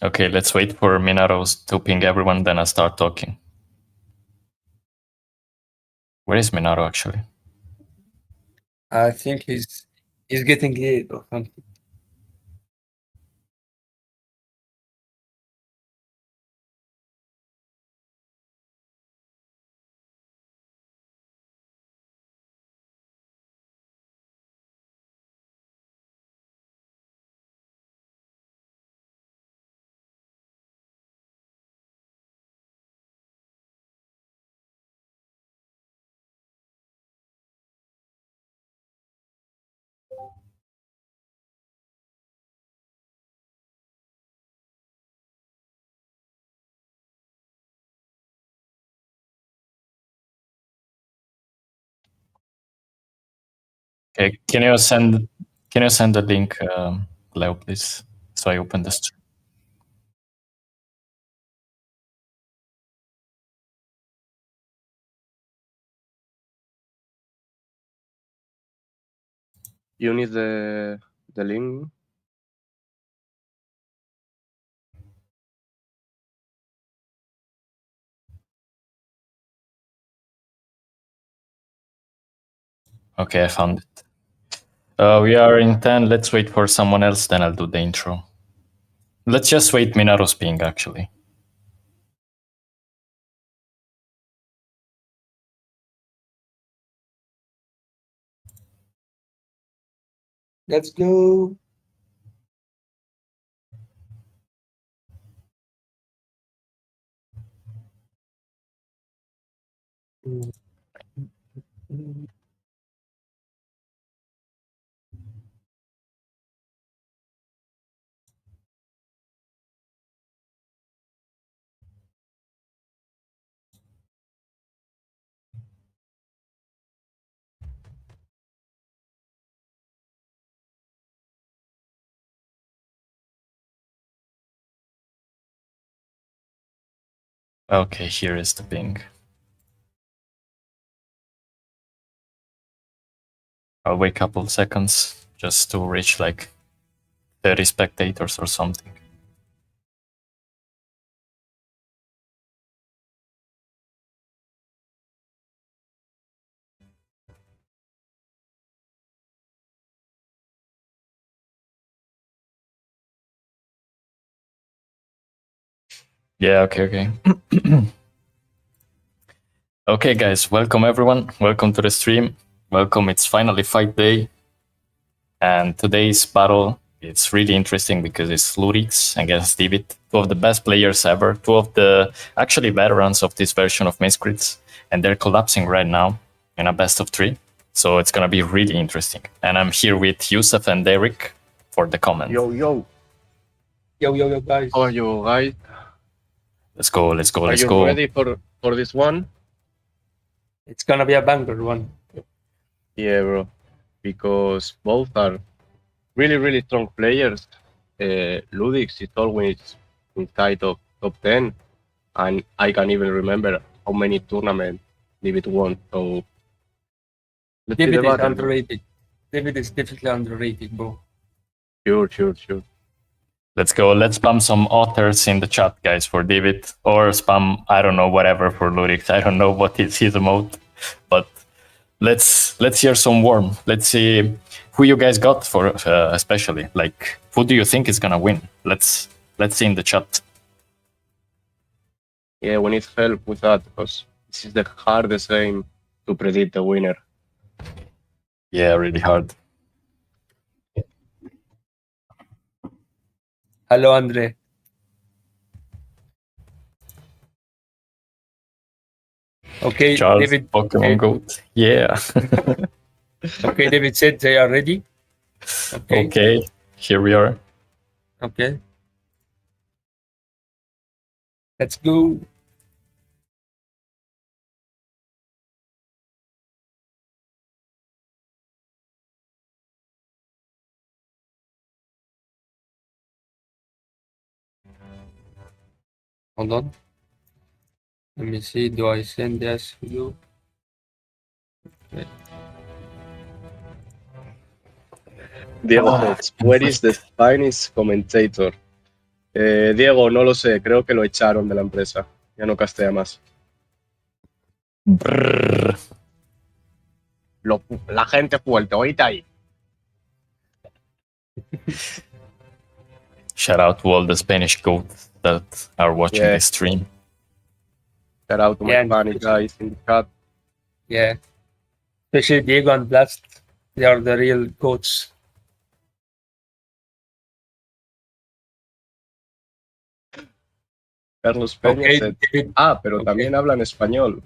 Okay, let's wait for Minaros to ping everyone, then I'll start talking. Where is Minaro actually? I think he's getting late or something. Okay, can you send the link, Leo, please? So I open the stream. You need the link. Okay, I found it. We are in 10. Let's wait for someone else, then I'll do the intro. Let's just wait Minaro's ping, actually. Let's go. Okay, here is the ping. I'll wait a couple seconds just to reach like 30 spectators or something. Yeah, okay. Okay, guys, welcome everyone. Welcome to the stream. Welcome, it's finally fight day. And today's battle, it's really interesting because it's Ludix against Divit, two of the best players ever, two of the actually veterans of this version of Miscrits, and they're collapsing right now in a best of 3. So it's gonna be really interesting. And I'm here with Yusuf and Derek for the comment. Yo, Guys. how are you guys? Let's go. Are you ready for this one? It's gonna be a banger one. Yeah, bro. Because both are really strong players. Ludix is always inside of top 10, and I can't even remember how many tournaments Divit won. So let's see the Divit is battle. underrated. Divit is definitely underrated, bro. Sure. Let's go. Let's spam some authors in the chat, guys, for David, or spam, I don't know, whatever for Ludix. I don't know what is his emote, but let's hear some warm. Let's see who you guys got for, especially like who do you think is gonna win? Let's see in the chat. Yeah, we need help with that because this is the hardest game to predict the winner. Yeah, really hard. Hello, Andre. Okay, Charles, David. Pokemon Goat. Yeah. Okay, David said they are ready. Okay, here we are. Okay. Let's go. Hold on. Let me see. Do I send this to you? Okay. Diego says, where is the Spanish commentator? Diego, no lo sé, creo que lo echaron de la empresa. Ya no castea más. Brrr. La gente fuerte, oíste ahí. Shout out to all the Spanish goats that are watching Yeah. this stream. Shout out to my Yeah. Spanish guys in the chat. Yeah. Especially Diego and Blast. They are the real goats. Carlos Peña Okay, said, David. pero Okay. también hablan español.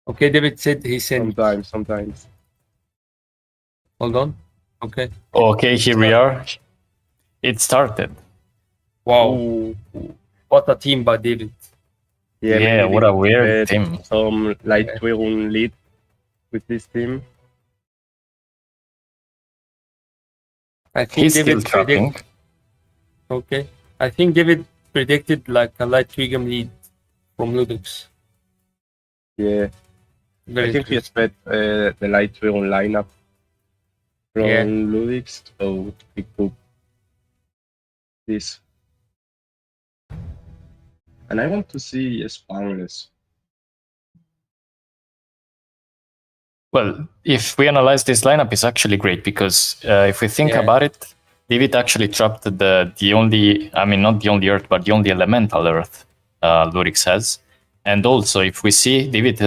Okay, David said he sent. Sometimes. Hold on. Okay. Okay, here we are. It started. Wow. Ooh. What a team by David. Yeah, maybe what a we weird get team. Some light Twigun lead with this team. I think He's still David trapping. Okay. I think David predicted like a light Twigum lead from Ludix. Yeah, Very I think he interesting. expect the light Twigun lineup from Yeah. Ludix, so he could this. And I want to see Spangless. Well, if we analyze this lineup, it's actually great because if we think Yeah. about it, Divit actually trapped the only, I mean, not the only Earth, but the only elemental Earth Ludix has. And also, if we see Divit,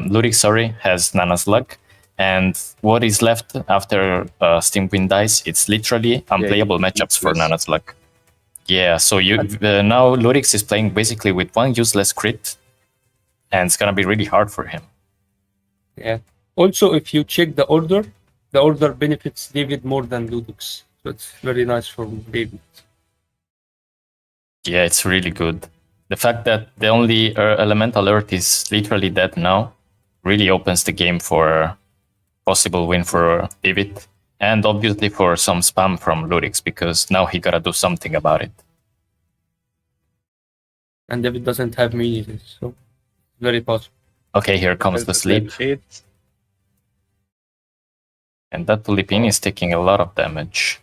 Ludix, has Nana's Luck. And what is left after Steam Queen dies, it's literally unplayable matchups for useless. Nana's Luck. Yeah, so you now Ludix is playing basically with one useless crit, and it's gonna be really hard for him. Yeah. Also, if you check the order benefits David more than Ludix. So it's very nice for David. Yeah, it's really good. The fact that the only elemental Earth is literally dead now really opens the game for possible win for Divit, and obviously for some spam from Ludix, because now he gotta do something about it. And David doesn't have immunities, so very possible. Okay, here comes the sleep, Hit. and that Tulipin is taking a lot of damage.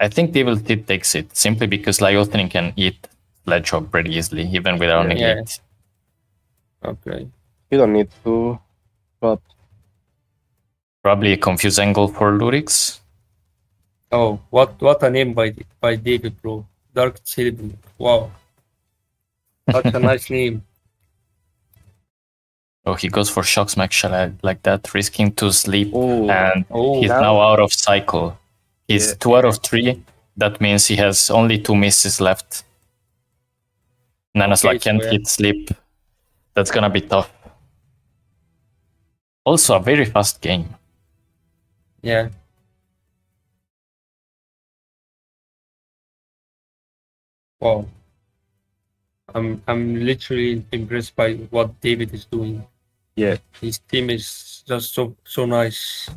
I think Divit takes it, simply because Lyothin can eat Ledgehog pretty easily, even without Yeah. negate. Okay. You don't need to, but Probably a confused angle for Ludix. Oh, what a name by David, bro. Dark Silver. Wow. Such a nice name. Oh, he goes for shock smack shell like that, risking to sleep, Ooh. and Oh, he's now out of cycle. He's Yeah. 2 out of 3. That means he has only 2 misses left. Nana's Okay, like can't so hit sleep. That's gonna be tough. Also, a very fast game. yeah. Wow. I'm literally impressed by what David is doing. Yeah. His team is just so nice.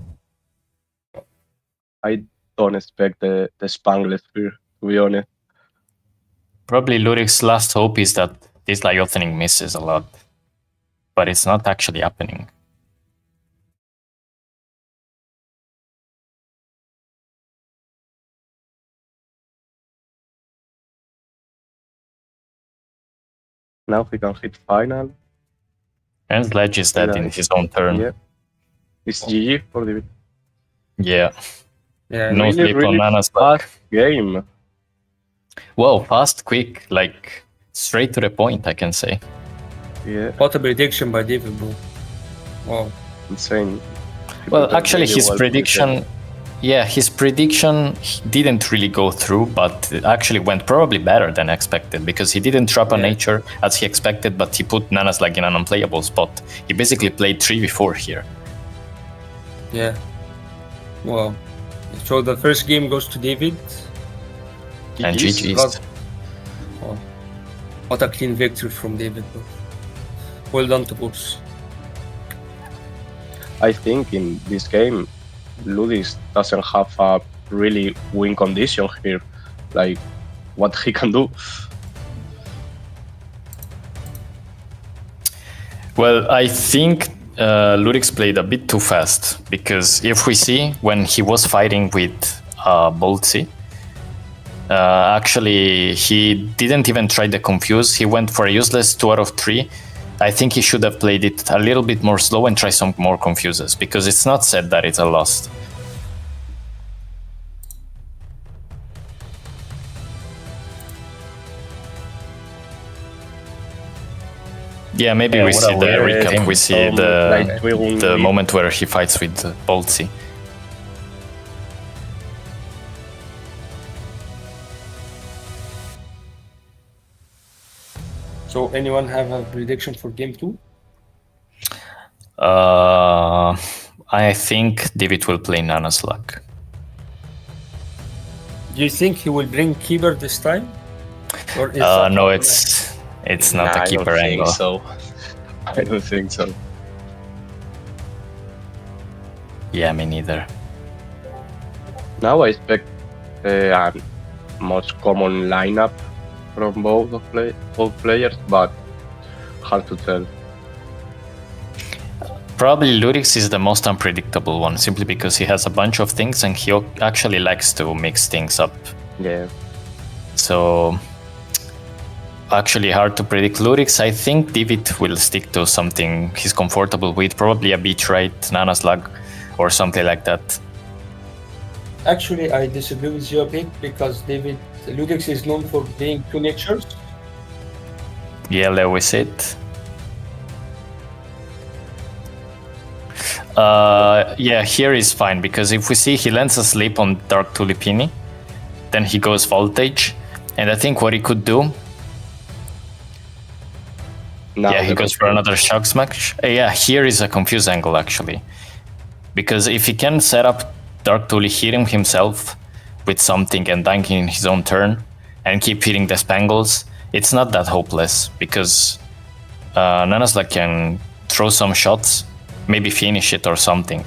I don't expect the Spangless here, to be honest. Probably Ludix's last hope is that this Lyothining misses a lot. But it's not actually happening. Now he can hit final. And Ledge is dead in his own turn. Yeah. It's GG for the Yeah. Yeah. No Really, sleep on really Nana's fast luck. game. Whoa, fast, quick, like straight to the point, I can say. Yeah, What a prediction by David, bro. Wow. insane. Well, People actually, really his well prediction, his prediction didn't really go through, but it actually went probably better than expected because he didn't trap a Yeah. nature as he expected, but he put Nana's like in an unplayable spot. He basically played 3v4 here. Yeah. Wow. So the first game goes to David. And GG's. GG's. Wow. What a clean victory from David, bro. Well done to both. I think in this game, Ludix doesn't have a really win condition here. Like, what he can do. Well, I think Ludix played a bit too fast because if we see when he was fighting with Boltzy, Actually, he didn't even try the confuse. He went for a useless 2 out of 3. I think he should have played it a little bit more slow and try some more confuses, because it's not said that it's a lost. Yeah, maybe we see the recap. We see the moment where he fights with Boltzy. So anyone have a prediction for game 2? I think Divit will play Nana's Luck. Do you think he will bring Keeper this time? Or is no, it's not a Keeper angle. I don't think so. Yeah, me neither. Now I expect a most common lineup from both players, but hard to tell. Probably Ludix is the most unpredictable one, simply because he has a bunch of things and he actually likes to mix things up. Yeah. So, actually hard to predict. Ludix, I think Divit will stick to something he's comfortable with, probably a beach ride, Nana's Luck, or something like that. Actually, I disagree with you a bit, because Ludix is known for being two natures. Yeah, Lewis it. Yeah, here is fine, because if we see he lands asleep on Dark Tulipini, then he goes Voltage, and I think what he could do... yeah, he goes for another Shock Smash. Yeah, here is a confuse angle, actually. Because if he can set up Dark Tuli, hit him himself with something and dunk in his own turn, and keep hitting the Spangles, it's not that hopeless, because Nana's Luck can throw some shots, maybe finish it or something.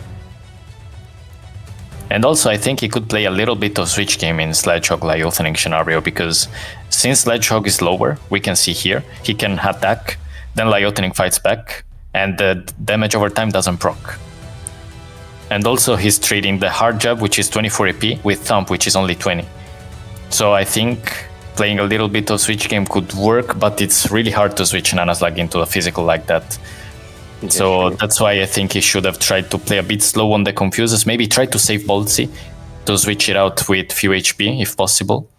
And also I think he could play a little bit of switch game in Sledgehog Lyothanic scenario, because since Sledgehog is lower, we can see here, he can attack, then Lyothanic fights back, and the damage over time doesn't proc. And also he's treating the hard jab, which is 24 AP, with thump, which is only 20. So I think playing a little bit of switch game could work, but it's really hard to switch Nana's Luck into a physical like that. So that's why I think he should have tried to play a bit slow on the confuses, maybe try to save Boltzy to switch it out with few HP if possible.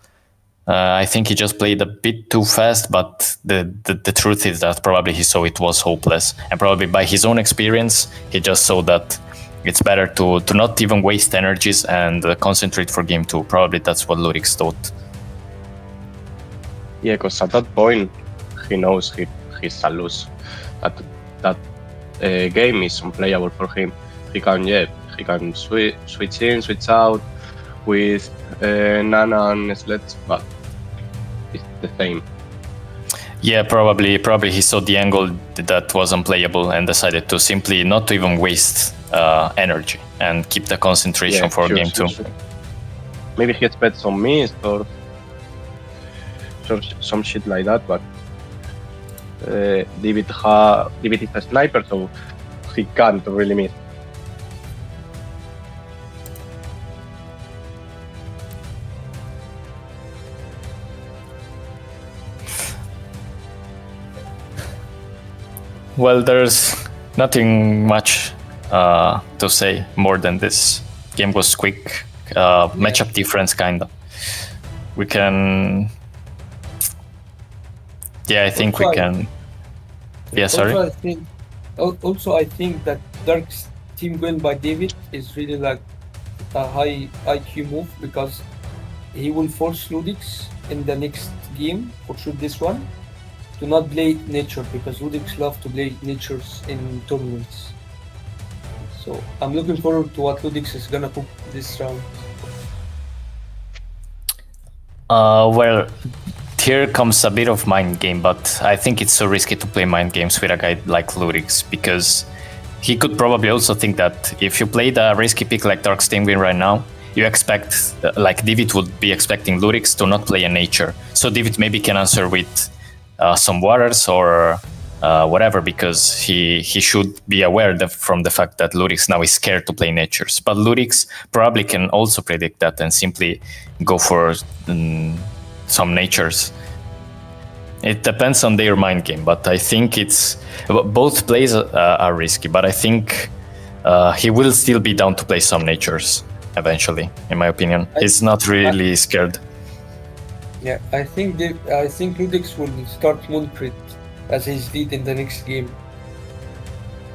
I think he just played a bit too fast, but the truth is that probably he saw it was hopeless, and probably by his own experience he just saw that it's better to not even waste energies and concentrate for game 2. Probably that's what Ludix thought. Yeah, because at that point he knows he's a lose. That game is unplayable for him. He can switch in, switch out with Nana and Sledge, but it's the same. Yeah, probably he saw the angle that was unplayable and decided to simply not to even waste energy and keep the concentration for game 2. Sure. Maybe he expects some mist or some shit like that, but Divit is a sniper, so he can't really miss. Well, there's nothing much to say more than this. Game was quick, matchup difference kinda. We can... Yeah, I think we can... Yeah, sorry? I think that Dark's team win by Divit is really like a high IQ move, because he will force Ludix in the next game, for sure this one, to not play nature, because Ludix love to play natures in tournaments. So I'm looking forward to what Ludix is gonna cook this round. Well, here comes a bit of mind game, but I think it's so risky to play mind games with a guy like Ludix, because he could probably also think that if you played a risky pick like Dark Stingwing right now, you expect, like Divit would be expecting Ludix to not play a nature. So Divit maybe can answer with some waters or whatever, because he should be aware from the fact that Ludix now is scared to play natures. But Ludix probably can also predict that and simply go for some natures. It depends on their mind game, but I think it's both plays are risky. But I think he will still be down to play some natures eventually. In my opinion, he's not really scared. Yeah, I think Ludix will start Mooncrit as his lead in the next game,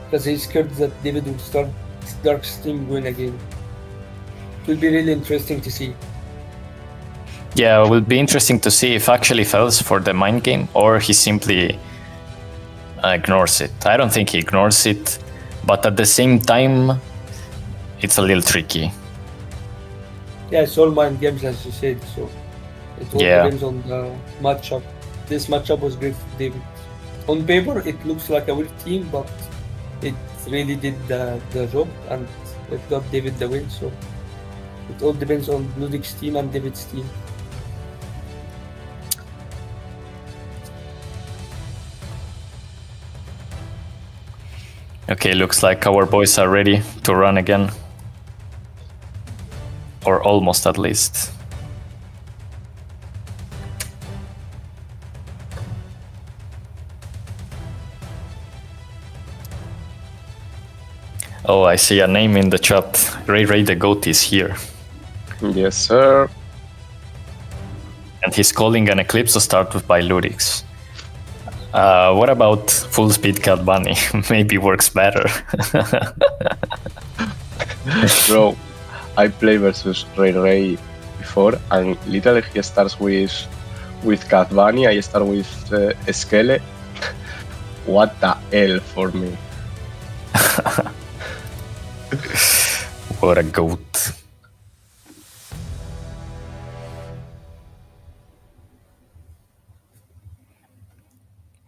because he's scared that Divit will start Dark Steam win again. It will be really interesting to see. Yeah, it will be interesting to see if actually falls for the mind game or he simply ignores it. I don't think he ignores it, but at the same time, it's a little tricky. Yeah, it's all mind games, as you said, so it all depends on the matchup. This matchup was great for Divit. On paper, it looks like a weak team, but it really did the job, and it got Divit the win, so it all depends on Ludix's team and Divit's team. Okay, looks like our boys are ready to run again. Or almost, at least. Oh, I see a name in the chat. Ray the Goat is here. Yes, sir. And he's calling an Eclipse to start with by Ludix. What about full speed Cat Bunny? Maybe works better. Bro, I play versus Ray before, and literally he starts with Cat Bunny, I start with Skele. What the hell for me? What a goat.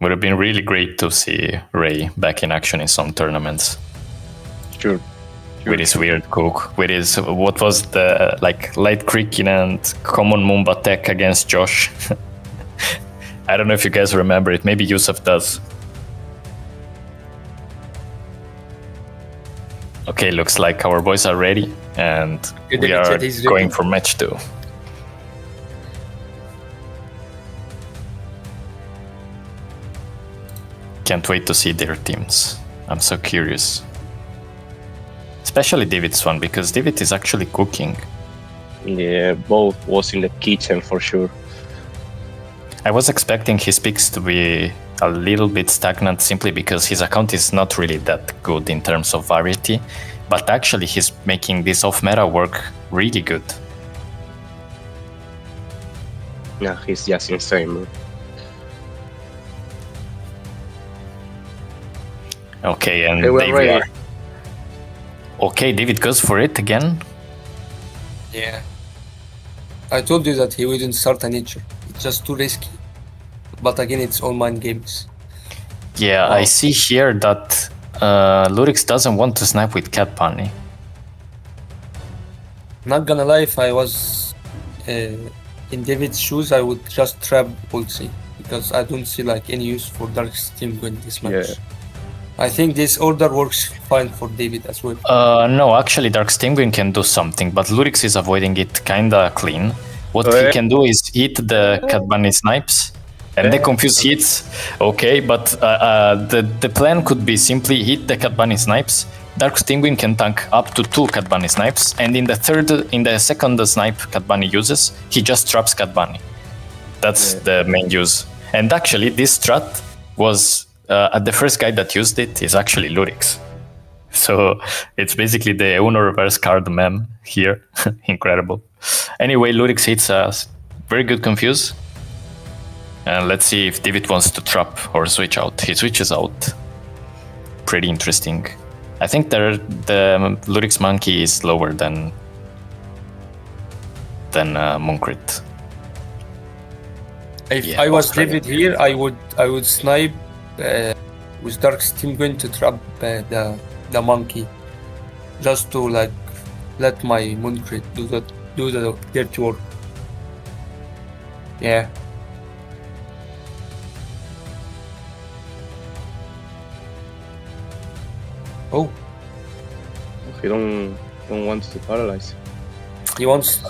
Would have been really great to see Ray back in action in some tournaments. Sure. With his weird cook, with his, what was the, like, light creaking and common Moomba tech against Josh. I don't know if you guys remember it, maybe Yusuf does. Okay, looks like our boys are ready, and we are going for match 2. Can't wait to see their teams. I'm so curious. Especially Divit's one, because Divit is actually cooking. Yeah, both was in the kitchen for sure. I was expecting his picks to be a little bit stagnant simply because his account is not really that good in terms of variety, but actually he's making this off-meta work really good. Yeah, he's just insane, bro. Okay, and they are. Okay, David goes for it again. Yeah. I told you that he wouldn't start a nature. It's just too risky. But again, it's all mind games. Yeah, I see here that Ludix doesn't want to snipe with Cat Bunny. Not gonna lie, if I was in David's shoes, I would just trap Ulti, because I don't see like any use for Dark Steam win this match. Yeah. I think this order works fine for David as well. No, actually Dark Stingwing can do something, but Ludix is avoiding it kinda clean. What he can do is hit the Cat Bunny snipes, and the confuse hits. Okay, but the plan could be simply hit the Cat Bunny snipes. Dark Stingwing can tank up to 2 Cat Bunny snipes, and in the second snipe Cat Bunny uses, he just traps Cat Bunny. That's the main use. And actually, this strat was the first guy that used it is actually Ludix. So it's basically the Uno reverse card meme here. Incredible. Anyway, Ludix hits a very good confuse. And let's see if Divit wants to trap or switch out. He switches out. Pretty interesting. I think the Ludix monkey is lower than Mooncrit. If I was Divit here, I would snipe with Dark Steam going to trap the monkey, just to like let my Mooncrit do the dirty work. Yeah. Oh, He don't want to paralyze. he wants.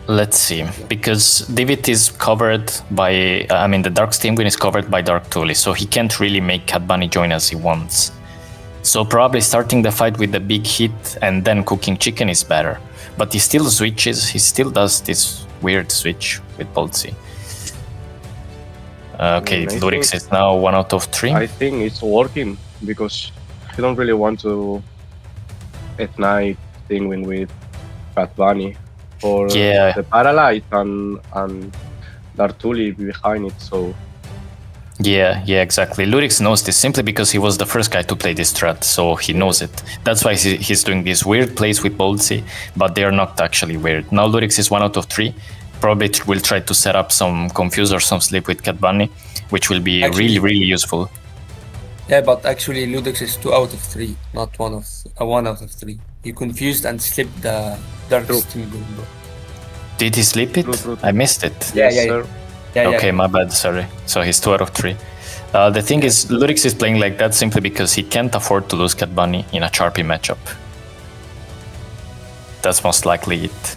Let's see, because Divit is covered by, the Dark Steam Queen is covered by Dark Tuli, so he can't really make Cat Bunny join as he wants. So probably starting the fight with the big hit and then cooking chicken is better. But he still switches, he still does this weird switch with Boltzy. Okay, Ludix is now 1 out of 3. I think it's working because he don't really want to at night thing with Cat Bunny for the paralyze and Dartuli behind it. So yeah, exactly. Ludix knows this simply because he was the first guy to play this strat, so he knows it. That's why he's doing these weird plays with Boltzy, but they are not actually weird. Now Ludix is 1 out of 3. Probably will try to set up some Confuse or some Sleep with Cat Bunny, which will be really, really useful. Yeah, but actually Ludix is 2 out of 3, not 1 out of 3. He confused and slipped the Dark Steam Queen. Did he sleep it? True. I missed it. yes, sir. Yeah, My bad, sorry. So he's 2 out of 3. The thing is, Ludix is playing like that simply because he can't afford to lose Cat Bunny in a Charpy matchup. That's most likely it.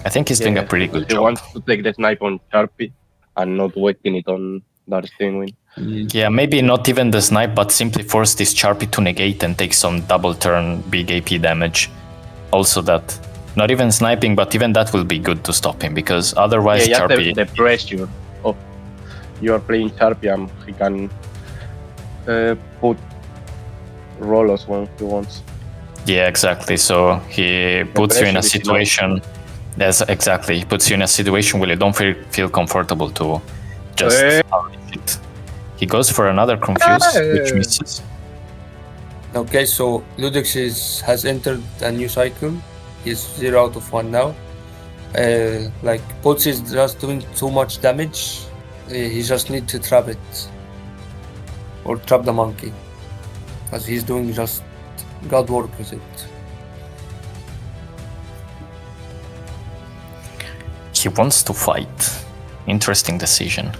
I think he's doing a pretty good job. He wants to take the snipe on Charpy and not waiting it on Dark Steam Queen. Yeah, maybe not even the snipe, but simply force this Charpy to negate and take some double turn big AP damage. Also that. Not even sniping, but even that will be good to stop him, because otherwise Charpy... the pressure of you are playing Charpy and he can put Rolos when he wants. Yeah, exactly. So he puts you in a situation... Yes, exactly. He puts you in a situation where you don't feel comfortable to just... it. He goes for another Confuse, which misses. Okay, so Ludix has entered a new cycle. He's 0 out of 1 now. Boltzy is just doing too much damage. He just needs to trap it. Or trap the monkey. Because he's doing just god work with it. He wants to fight. Interesting decision.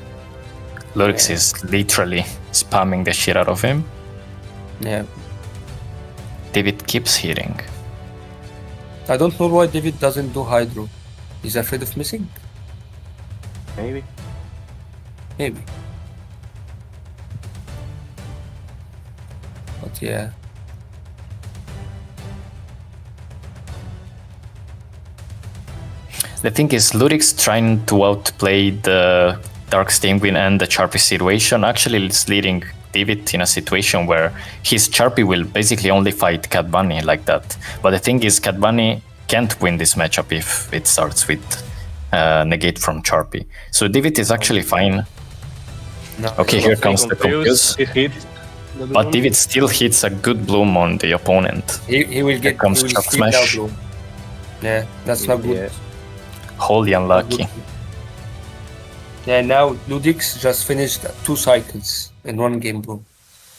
Ludix is literally spamming the shit out of him. Yeah. Divit keeps hitting. I don't know why Divit doesn't do Hydro. He's afraid of missing? Maybe. But yeah. The thing is, Ludix trying to outplay the Dark Steam Queen and the Charpy situation actually is leading Divit in a situation where his Charpy will basically only fight Cat Bunny like that. But the thing is, Cat Bunny can't win this matchup if it starts with negate from Charpy. So Divit is actually fine. No, okay, here comes the Confuse. But Divit still hits a good bloom on the opponent. He will get comes Chop Smash. Yeah, that's not good. Yeah. Wholly unlucky. Yeah, now Ludix just finished 2 cycles in 1 game, bro.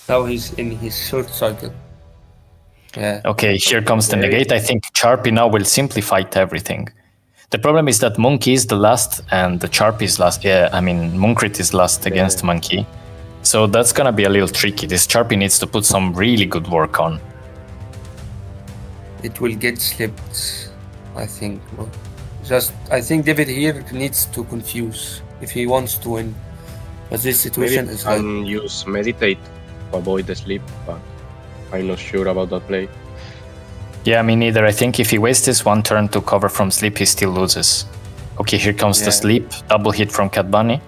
Now he's in his 3rd cycle. Yeah. Okay, here comes the negate. I think Charpy now will simply fight everything. The problem is that Monkey is the last and the Charpy is last. Yeah, Miscrits is last against Monkey. So that's gonna be a little tricky. This Charpy needs to put some really good work on. It will get slipped, I think, bro. I think Divit here needs to confuse if he wants to win. But this situation is like... Maybe use Meditate to avoid the sleep, but I'm not sure about that play. Yeah, me neither. I think if he wastes this 1 turn to cover from sleep, he still loses. Okay, here comes the sleep. Double hit from Cat Bunny.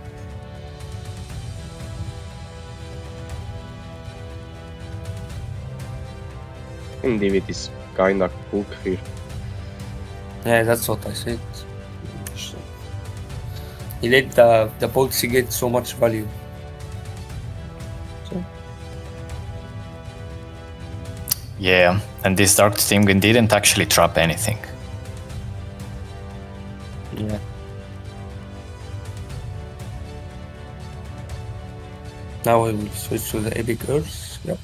And Divit is kinda cooked here. Yeah, that's what I said. He let the Boltzy get so much value. Yeah, and this Dark Steam Queen didn't actually trap anything. Yeah. Now I will switch to the Epic Earth. Yep.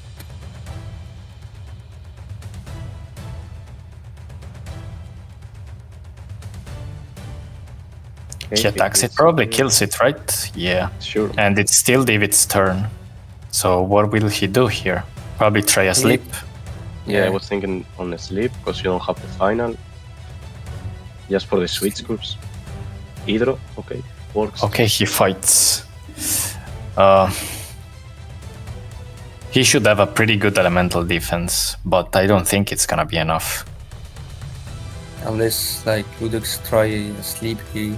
He attacks it, probably kills it, right? Yeah. Sure. And it's still Divit's turn. So what will he do here? Probably try a sleep. Yeah, I was thinking on a sleep because you don't have the final. Just for the switch groups. Hydro, okay, works. Okay, he fights. He should have a pretty good elemental defense, but I don't think it's gonna be enough. Unless like Ludix try a sleep here.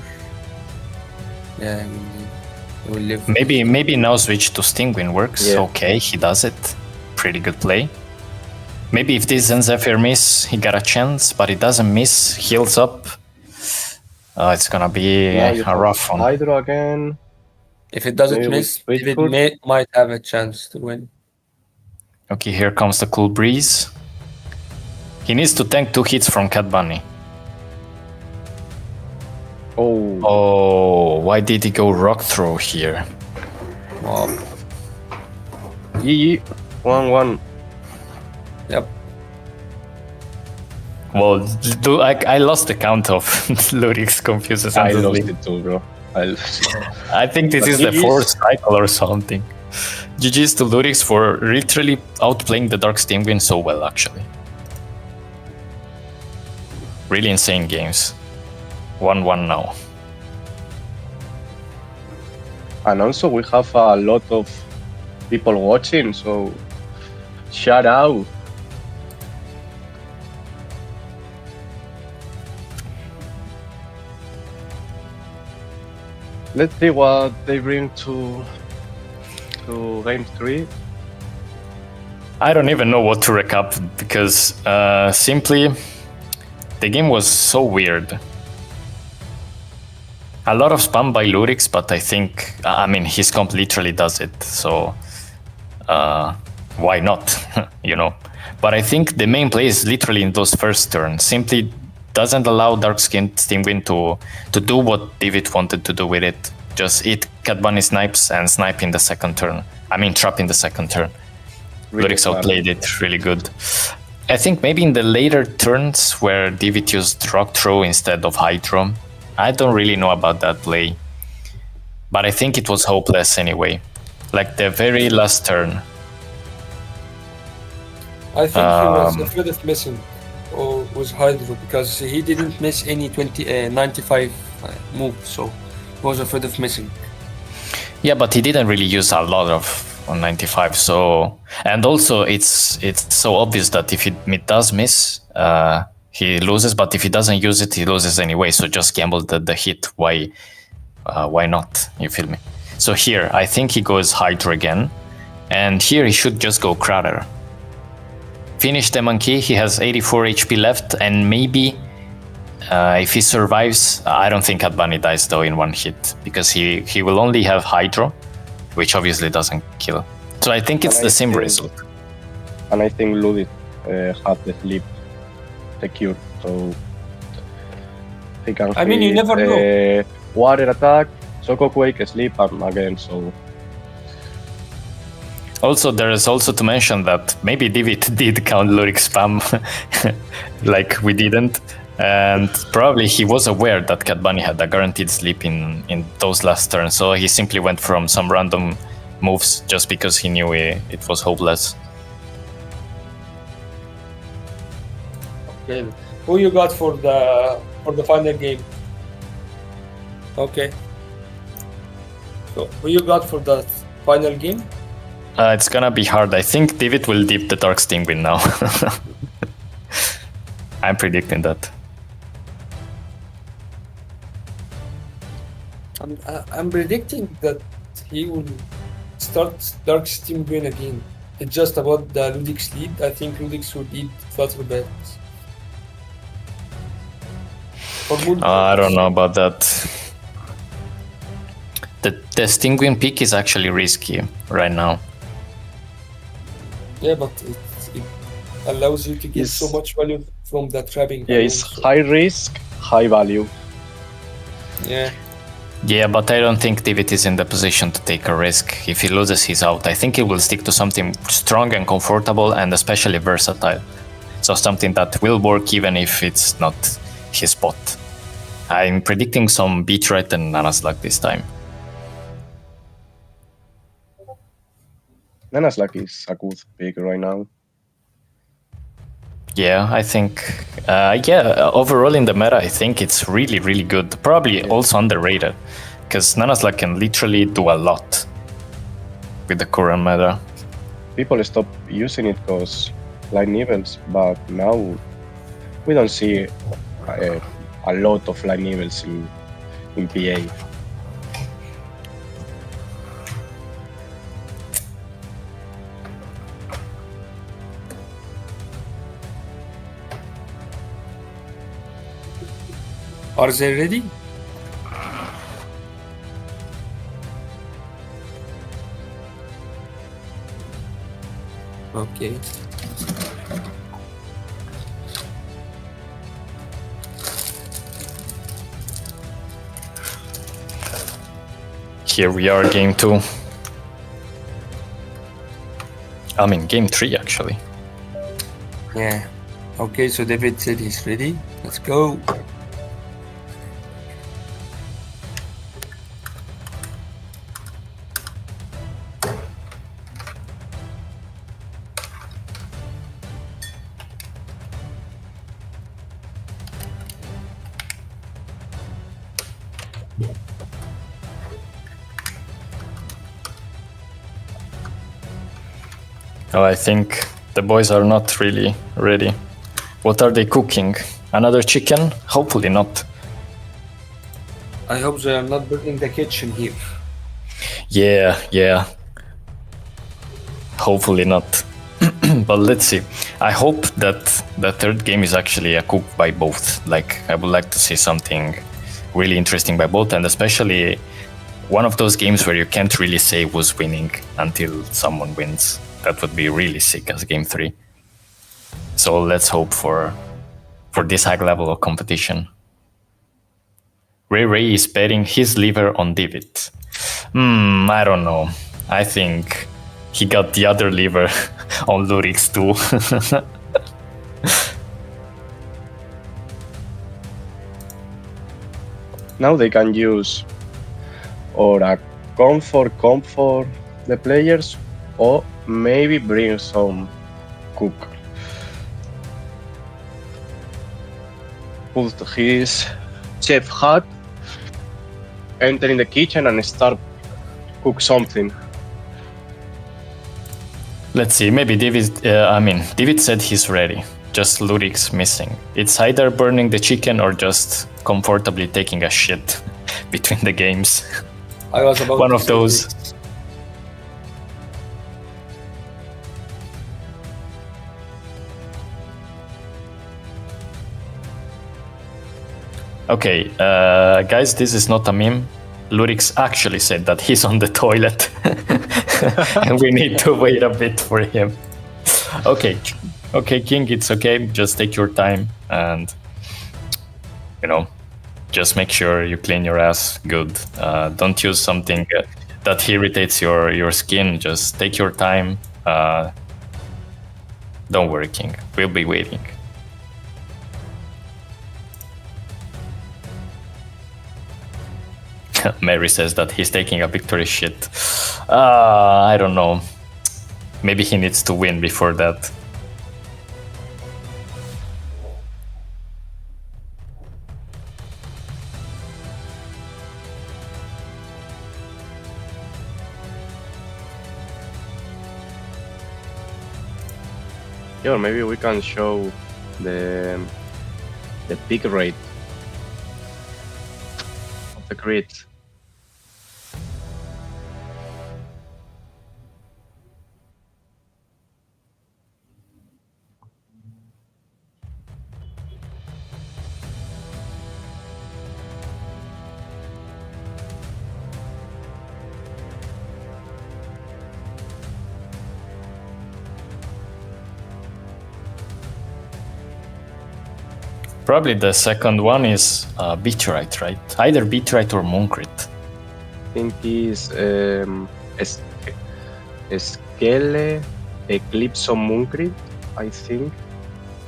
Yeah, he will live. Maybe now switch to Stingwing works. Yeah. Okay, he does it. Pretty good play. Maybe if this Zephyr miss, he got a chance, but it doesn't miss. Heals up. It's gonna be Now you a have rough one. Hydro again. If it doesn't Maybe miss, with Divit Switchfoot. might have a chance to win. Okay, here comes the cool breeze. He needs to tank 2 hits from Cat Bunny. Oh, why did he go rock throw here? Wow. GG. 1-1. Yep. Well, I lost the count of Ludix confuses. I endlessly. lost it too, bro. I think this But is the GG's. 4th cycle or something. GG's to Ludix for literally outplaying the Dark Stingwing so well, actually. Really insane games. 1-1 now. And also we have a lot of people watching, so shout out. Let's see what they bring to game 3. I don't even know what to recap because simply the game was so weird. A lot of spam by Ludix, but I mean, his comp literally does it, so why not, you know? But I think the main play is literally in those first turns. Simply doesn't allow Dark Stingwing to do what Divit wanted to do with it. Just eat Cat Bunny snipes and snipe in the second turn. I mean, trap in the second turn. Really Ludix fun. outplayed it really good. I think maybe in the later turns where Divit used Rock Throw instead of Hydro, I don't really know about that play. But I think it was hopeless anyway. Like the very last turn. I think he was afraid of missing or was Hydro because he didn't miss any 95 move, so he was afraid of missing. Yeah, but he didn't really use a lot of on 95. So, and also it's so obvious that if it does miss, he loses. But if he doesn't use it, he loses anyway. So just gamble the hit. Why not? You feel me? So here, I think he goes Hydra again, and here he should just go Crater. Finish the monkey. He has 84 HP left, and maybe if he survives, I don't think Cat Bunny dies though in one hit because he will only have Hydro, which obviously doesn't kill. So I think it's the same result. And I think Ludix had the sleep secured, so he can. I mean, you never know. Water attack, Choco Quake, sleep, and again. So also, there is also to mention that maybe Divit did count Ludix spam, like we didn't. And probably he was aware that Cat Bunny had a guaranteed sleep in those last turns, so he simply went from some random moves just because he knew it was hopeless. Okay. Who you got for the final game? Okay. So who you got for the final game? It's gonna be hard. I think Divit will dip the Dark Stingwing now. I'm predicting that. I'm predicting that he will start Dark Stingwing again. It's just about the Ludix lead. I think Ludix will lead Flutter Bats. I don't know about that. The Stingwing pick is actually risky right now. Yeah, but it allows you to get so much value from the trapping. yeah, it's high risk, high value. Yeah. Yeah, but I don't think Divit is in the position to take a risk. If he loses, he's out. I think he will stick to something strong and comfortable and especially versatile. So something that will work even if it's not his spot. I'm predicting some Beat Red and Nanaslug this time. Nanaslag is a good pick right now. Yeah, I think, overall in the meta, I think it's really, really good. Probably also underrated, because Nanaslag can literally do a lot with the current meta. People stop using it because light nibbles, but now we don't see a lot of light nibbles in PA. Are they ready? Okay. Here we are, game 2. I mean, game 3 actually. Yeah. Okay, so David said he's ready. Let's go. Oh, I think the boys are not really ready. What are they cooking? Another chicken? Hopefully not. I hope they are not burning the kitchen here. Yeah. Hopefully not. But let's see. I hope that the third game is actually a cook by both. Like, I would like to see something really interesting by both, and especially one of those games where you can't really say who's winning until someone wins. That would be really sick as game 3. So let's hope for this high level of competition. Ray is betting his liver on Divit. I don't know. I think he got the other liver on Ludix too. Now they can use or a comfort the players, or maybe bring some cook. Put his chef hat, enter in the kitchen and start cook something. Let's see, maybe Divit said he's ready. Just Ludix missing. It's either burning the chicken or just comfortably taking a shit between the games. I was about One to of say those. this. Okay, guys, this is not a meme. Ludix actually said that he's on the toilet. And we need to wait a bit for him. Okay, King, it's okay. Just take your time and, just make sure you clean your ass good. Don't use something that irritates your skin. Just take your time. Don't worry, King. We'll be waiting. Mary says that he's taking a victory shit. I don't know. Maybe he needs to win before that. Yeah, or maybe we can show the pick rate of the grid. Probably the second one is Beatrite, right? Either Beatrite or Mooncrit. I think is Skele, Eclipse on Mooncrit, I think.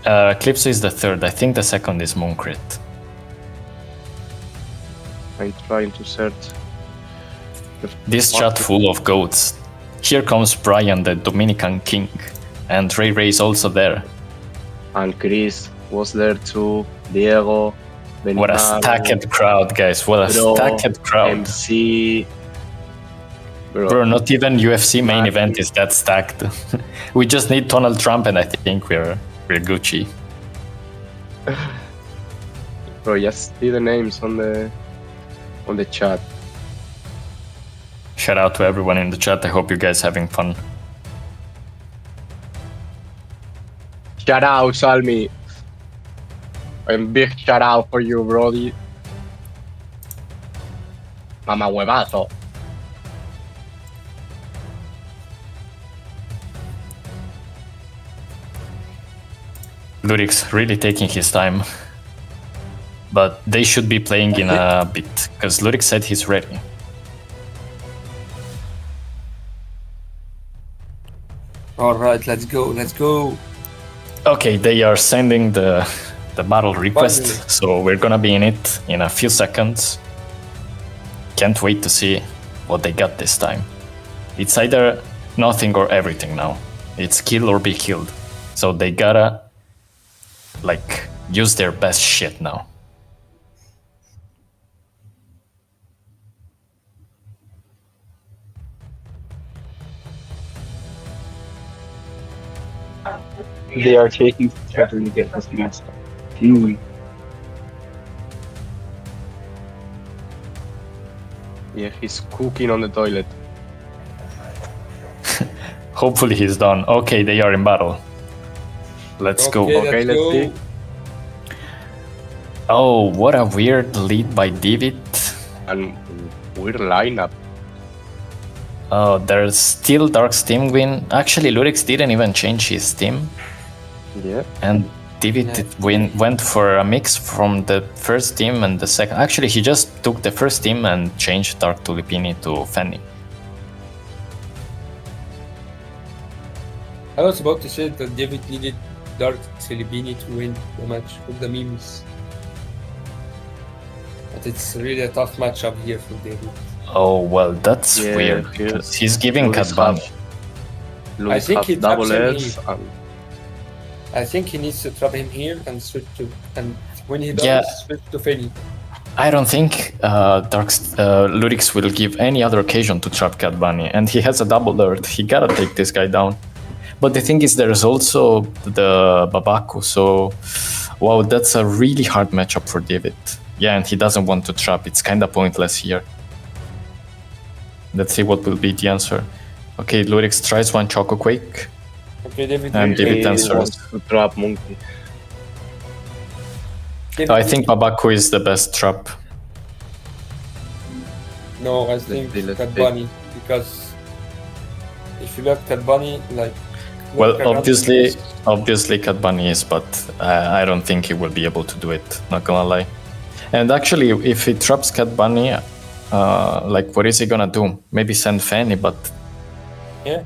Eclipse is the third. I think the second is Mooncrit. I'm trying to search. This chat full of goats. Here comes Brian, the Dominican king, and Ray Ray is also there. And Chris was there too. Diego. What a Bernardo, stacked crowd, guys! What a Bro, stacked crowd! MC. Bro, not even UFC main Martin. event is that stacked. We just need Donald Trump, and I think we're Gucci. Bro, just see the names on the chat. Shout out to everyone in the chat. I hope you guys having fun. Shout out, Salmi. A big shout out for you, brody. Mama huevazo. Ludix really taking his time. But they should be playing in a bit, because Ludix said he's ready. Alright, let's go, let's go. Okay, they are sending the battle request, Finally. so we're gonna be in it in a few seconds. Can't wait to see what they got this time. It's either nothing or everything now. It's kill or be killed. So they gotta, like, use their best shit now. They are taking forever to get this messed up. Yeah, he's cooking on the toilet. Hopefully he's done. Okay, they are in battle. Let's go. Okay, let's go. see. Oh, what a weird lead by Divit. And weird lineup. Oh, there's still Dark's team win. Actually, Ludix didn't even change his team. Yeah. And Divit went for a mix from the first team and the second. Actually, he just took the first team and changed Dark Tulipini to Fanny. I was about to say that David needed Dark Celebini to win the match with the memes. But it's really a tough matchup here for David. Oh, well, that's Yeah, weird. yes. 'Cause he's giving Ludix Cat Bunny. Ludix think have he double taps him L's and I think he needs to trap him here and switch to, and when he does, Yeah. switch to Fanny. I don't think Ludix will give any other occasion to trap Cat Bunny, and he has a double alert. He gotta take this guy down. But the thing is, there's also the Babaku, so wow, that's a really hard matchup for David. Yeah, and he doesn't want to trap. It's kind of pointless here. Let's see what will be the answer. Okay, Ludix tries one Choco Quake. Okay, David. And really- David answers. wants to trap Monkey. David- I think Babaku is the best trap. No, I think see, let's Cat see. Bunny, because if you look at Cat Bunny, like. Well, look around obviously Cat Bunny is, but I don't think he will be able to do it, not gonna lie. And actually, if he traps Cat Bunny, like, what is he gonna do? Maybe send Fanny, but Yeah.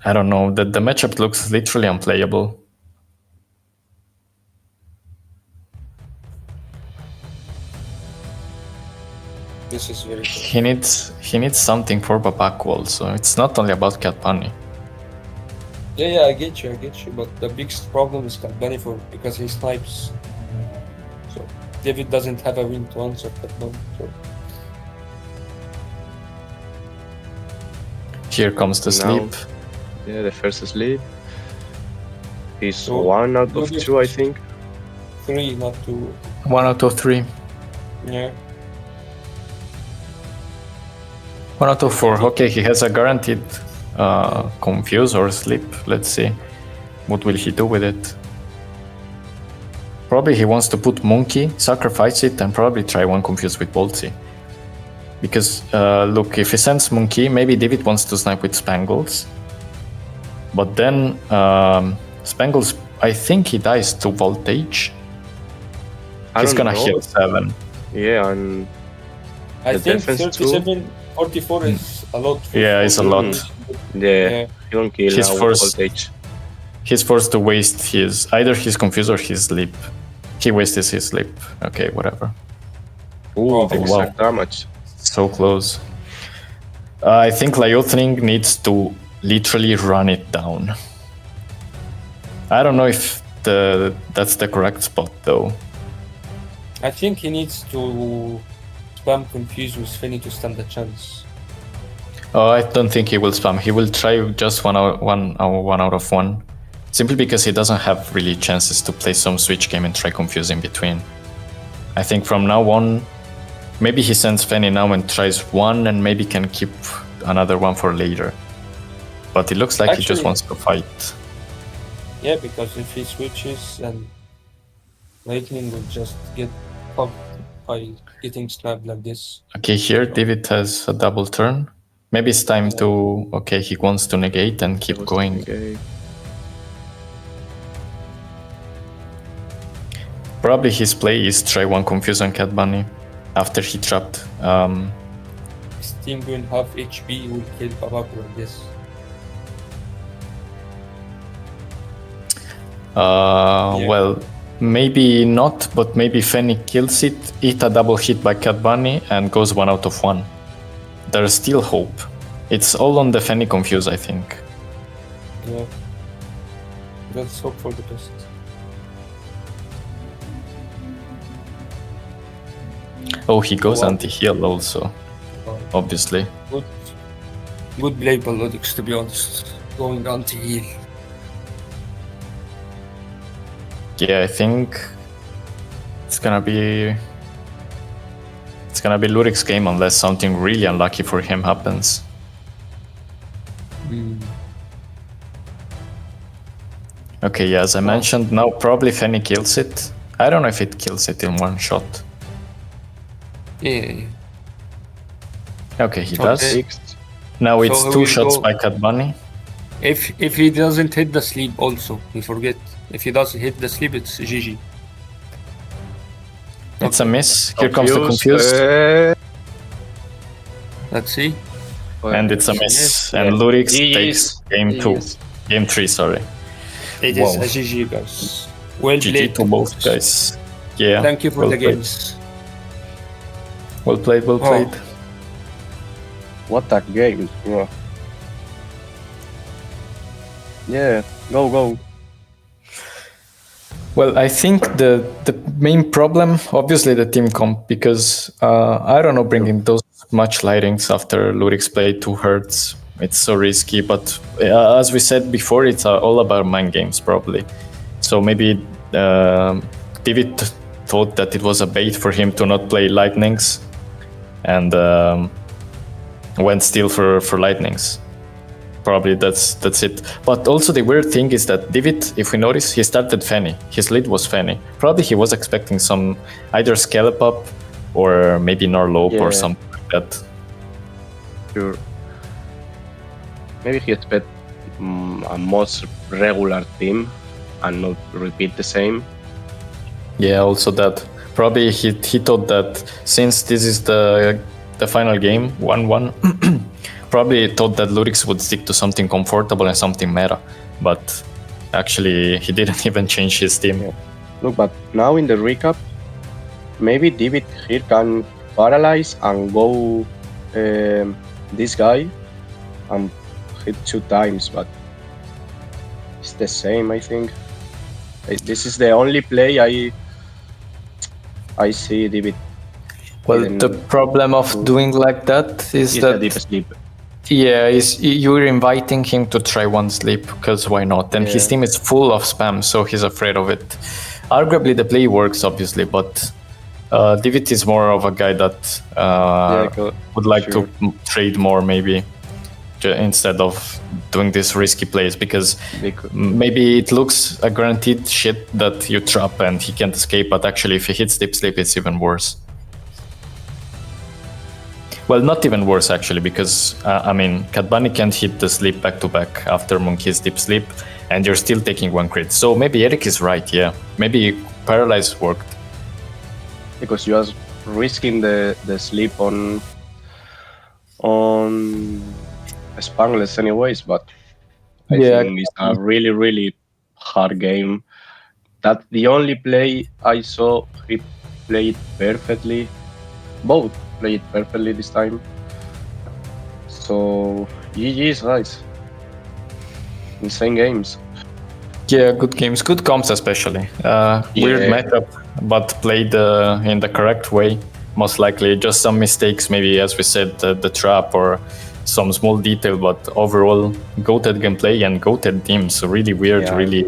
I don't know. The matchup looks literally unplayable. This is very tough. He needs something for Babaku also. It's not only about Cat Bunny. Yeah, I get you. But the biggest problem is Cat Bunny because he snipes. So David doesn't have a win to answer Cat Bunny. So. Here comes the Now- sleep. Yeah, the first sleep. He's So, 1 out of Ludix- 2, I think. 3, not 2. 1 out of 3. Yeah. 1 out of 4. Okay, he has a guaranteed confuse or sleep. Let's see. What will he do with it? Probably he wants to put Monkey, sacrifice it, and probably try one confuse with Boltzy. Because, look, if he sends Monkey, maybe Divit wants to snipe with Spangles. But then, Spangles, I think he dies to Voltage. I He's don't gonna know. heal 7. Yeah, and I The think defense too. 37, 44 is a lot. For Yeah, it's a lot. yeah, Yeah. he don't kill His now first- voltage. He's forced to waste either his confuse or his sleep. He wastes his sleep. Okay, whatever. Ooh, Oh, the wow. exact damage. So close. I think Lyotring needs to literally run it down. I don't know if that's the correct spot though. I think he needs to spam confuse with Finny to stand a chance. Oh, I don't think he will spam. He will try just one out of one. Simply because he doesn't have really chances to play some switch game and try confuse in between. I think from now on, maybe he sends Fanny now and tries one and maybe can keep another one for later. But it looks like he just wants to fight. Yeah, because if he switches, then Lightning will just get up by getting snapped like this. Okay, here Divit has a double turn. Maybe it's time to... Okay, he wants to negate and keep going. Probably his play is try one confuse on Cat Bunny after he trapped. Steam going half HP will kill Papaku like this. Well, maybe not, but maybe Fanny kills it, eat a double hit by Cat Bunny, and goes 1 out of 1. There's still hope. It's all on the Fanny confuse, I think. Yeah. Let's hope for the best. Oh, he goes anti-heal also, obviously. Good play by Ludix, to be honest. Going anti-heal. Yeah, I think it's gonna be Ludix's game unless something really unlucky for him happens. Okay, yeah, as I mentioned, now probably Fanny kills it. I don't know if it kills it in one shot. Yeah. Okay, he does. Now it's So 2 shots by Cat Bunny. If he doesn't hit the sleep also, we forget. If he doesn't hit the sleep, it's GG. It's a miss. Here comes the confuse. Let's see. And it's a miss. And Ludix takes game 2. Game 3, sorry. It is a GG, guys. Well GG played to both guys. Yeah. Thank you for the games. Well played, well played. What a game, bro. Yeah, go. Well, I think the main problem, obviously the team comp, because I don't know, bringing those much lightings after Ludix played 2 hurts, it's so risky. But as we said before, it's all about mind games probably. So maybe Divit thought that it was a bait for him to not play lightnings, and went still for lightnings. Probably that's it. But also the weird thing is that Divit, if we notice, he started Fanny. His lead was Fanny. Probably he was expecting some either scallop up or maybe Norlope or something like that. Sure. Maybe he expect a most regular team and not repeat the same. Yeah, also that. Probably he thought that since this is the final game, 1-1, probably thought that Ludix would stick to something comfortable and something meta, but actually he didn't even change his team. Yeah. Look, but now in the recap, maybe Divit here can paralyze and go this guy and hit 2 times, but it's the same, I think. This is the only play I see Divit. Well, the problem of doing like that is that deep sleep. Yeah, you're inviting him to try one sleep, because why not? And his team is full of spam, so he's afraid of it. Arguably the play works, obviously, but Divit is more of a guy that would like to trade more, maybe, instead of doing these risky plays, because maybe it looks a guaranteed shit that you trap and he can't escape, but actually if he hits deep sleep, it's even worse. Well, not even worse, actually, because, Cat Bunny can't hit the sleep back-to-back after Monkey's deep sleep, and you're still taking 1 crit. So maybe Eric is right, yeah. Maybe Paralyze worked. Because you are risking the sleep on Spangless anyways, but I think it's a really, really hard game. That's the only play I saw he played perfectly. Both played perfectly this time. So GG's, guys. insane games. Yeah, good games, good comps especially. Weird Yeah. matchup, but played in the correct way. Most likely, just some mistakes, maybe as we said, the trap or some small detail, but overall, goated gameplay and goated teams. Really weird, Yeah. really.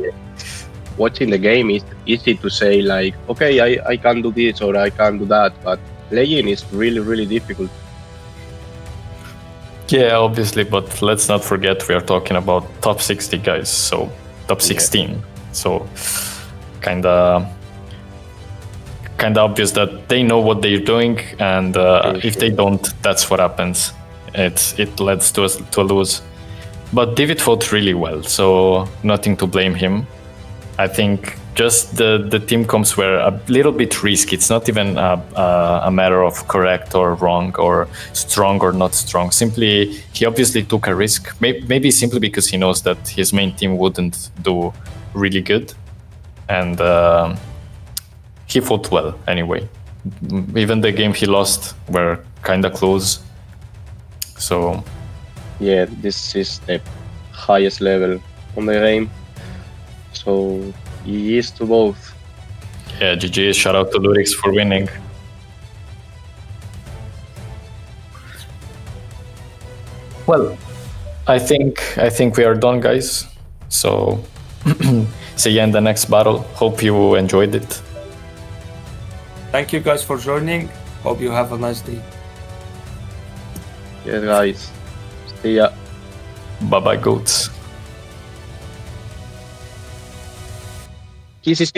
Watching the game is easy to say like, okay, I can do this or I can do that, but playing is really, really difficult. Yeah, obviously, but let's not forget we are talking about top 60 guys, so top 16. So kinda obvious that they know what they're doing, and if they don't, that's what happens. It leads to a lose. But Divit fought really well, so nothing to blame him. I think just the team comps were a little bit risky. It's not even a matter of correct or wrong or strong or not strong. Simply, he obviously took a risk. Maybe simply because he knows that his main team wouldn't do really good. And he fought well anyway. Even the game he lost were kind of close. So Yeah, this is the highest level on the game. So he is to both. yeah, GG. Shout out to Ludix for winning. Well, I think we are done, guys. So see you in the next battle. Hope you enjoyed it. Thank you guys for joining. Hope you have a nice day. Yeah, guys. See ya. Bye bye, goats. Kisses.